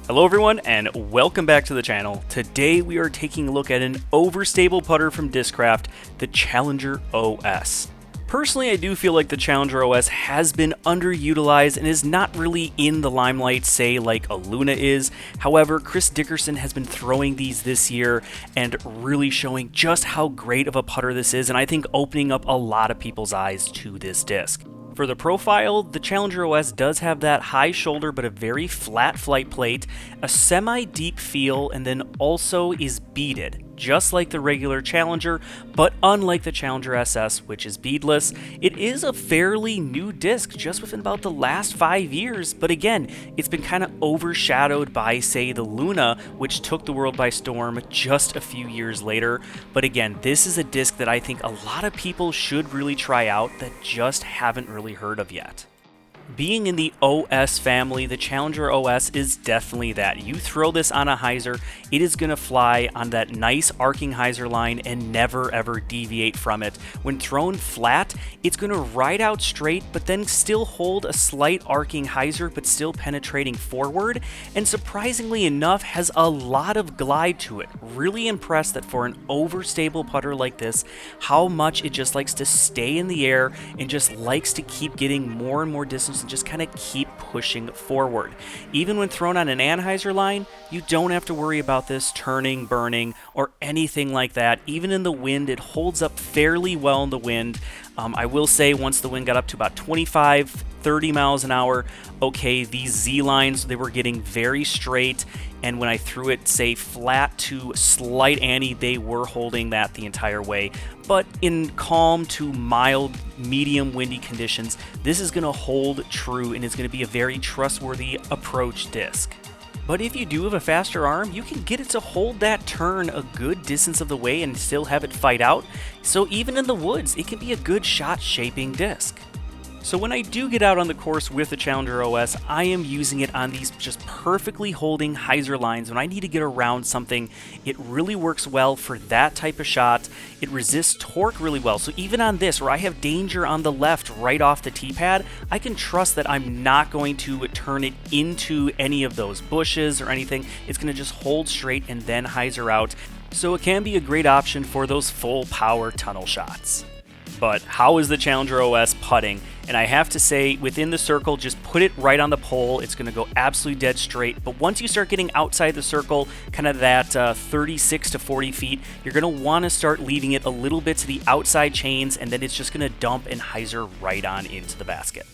Hello everyone and welcome back to the channel. Today we are taking a look at an overstable putter from Discraft, the Challenger OS. Personally, I do feel like the Challenger OS has been underutilized and is not really in the limelight, say like a Luna is. However, Chris Dickerson has been throwing these this year and really showing just how great of a putter this is, and I think opening up a lot of people's eyes to this disc. For the profile, the Challenger OS does have that high shoulder but a very flat flight plate, a semi-deep feel, and then also is beaded, just like the regular Challenger, but unlike the Challenger SS, which is beadless. It is a fairly new disc, just within about the last 5 years, but again, it's been kind of overshadowed by, say, the Luna, which took the world by storm just a few years later. But again, this is a disc that I think a lot of people should really try out that just haven't really heard of yet. Being in the OS family, the Challenger OS is definitely that. You throw this on a hyzer, it is going to fly on that nice arcing hyzer line and never ever deviate from it. When thrown flat, it's going to ride out straight, but then still hold a slight arcing hyzer, but still penetrating forward, and surprisingly enough, has a lot of glide to it. Really impressed that for an overstable putter like this, how much it just likes to stay in the air and just likes to keep getting more and more distance and just kind of keep pushing forward. Even when thrown on an anhyzer line, you don't have to worry about this turning, burning, or anything like that. Even in the wind, it holds up fairly well in the wind. I will say once the wind got up to about 25, 30 miles an hour, okay, these Z lines, they were getting very straight, and when I threw it, say, flat to slight ante, they were holding that the entire way. But in calm to mild, medium windy conditions, this is going to hold true and it's going to be a very trustworthy approach disc. But if you do have a faster arm, you can get it to hold that turn a good distance of the way and still have it fight out. So even in the woods, it can be a good shot shaping disc. So when I do get out on the course with the Challenger OS, I am using it on these just perfectly holding hyzer lines. When I need to get around something, it really works well for that type of shot. It resists torque really well. So even on this, where I have danger on the left right off the tee pad, I can trust that I'm not going to turn it into any of those bushes or anything. It's going to just hold straight and then hyzer out. So it can be a great option for those full power tunnel shots. But how is the Challenger OS putting? And I have to say, within the circle, just put it right on the pole. It's going to go absolutely dead straight. But once you start getting outside the circle, kind of that 36 to 40 feet, you're going to want to start leaving it a little bit to the outside chains, and then it's just going to dump and hyzer right on into the basket.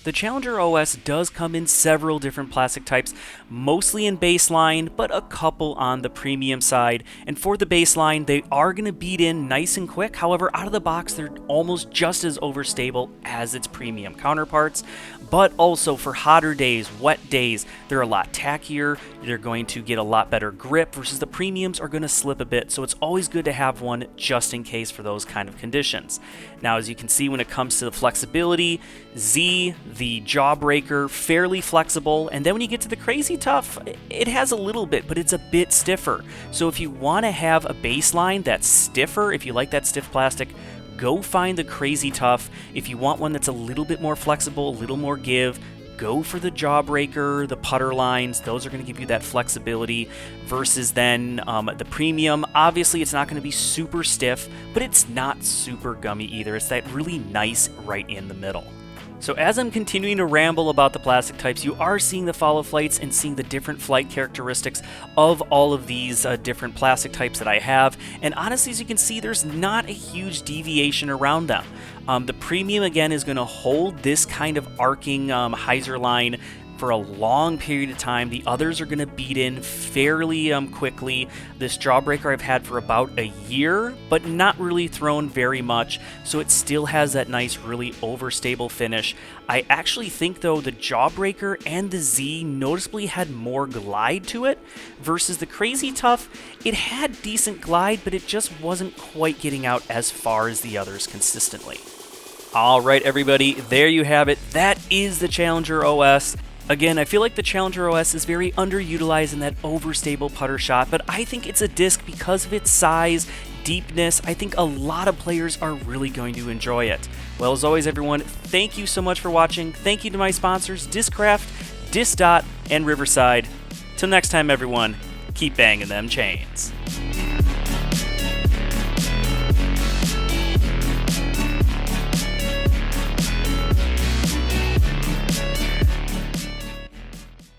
The Challenger OS does come in several different plastic types, mostly in baseline, but a couple on the premium side. And for the baseline, they are going to beat in nice and quick. However, out of the box, they're almost just as overstable as its premium counterparts. But also for hotter days, wet days, they're a lot tackier. They're going to get a lot better grip versus the premiums are going to slip a bit. So it's always good to have one just in case for those kind of conditions. Now, as you can see, when it comes to the flexibility, Z, the Jawbreaker, fairly flexible, and then when you get to the Crazy Tough, it has a little bit, but it's a bit stiffer. So if you want to have a baseline that's stiffer, if you like that stiff plastic, go find the Crazy Tough. If you want one that's a little bit more flexible, a little more give, go for the Jawbreaker, the putter lines. Those are going to give you that flexibility versus then the premium. Obviously, it's not going to be super stiff, but it's not super gummy either. It's that really nice right in the middle. So as I'm continuing to ramble about the plastic types, you are seeing the follow flights and seeing the different flight characteristics of all of these different plastic types that I have. And honestly, as you can see, there's not a huge deviation around them. The premium, again, is going to hold this kind of arcing hyzer line for a long period of time. The others are going to beat in fairly quickly. This Jawbreaker I've had for about a year, but not really thrown very much, so it still has that nice, really overstable finish. I actually think, though, the Jawbreaker and the Z noticeably had more glide to it, versus the Crazy Tough. It had decent glide, but it just wasn't quite getting out as far as the others consistently. All right, everybody, there you have it. That is the Challenger OS. Again, I feel like the Challenger OS is very underutilized in that overstable putter shot, but I think it's a disc because of its size, deepness. I think a lot of players are really going to enjoy it. Well, as always, everyone, thank you so much for watching. Thank you to my sponsors, Discraft, Disdot, and Riverside. Till next time, everyone, keep banging them chains.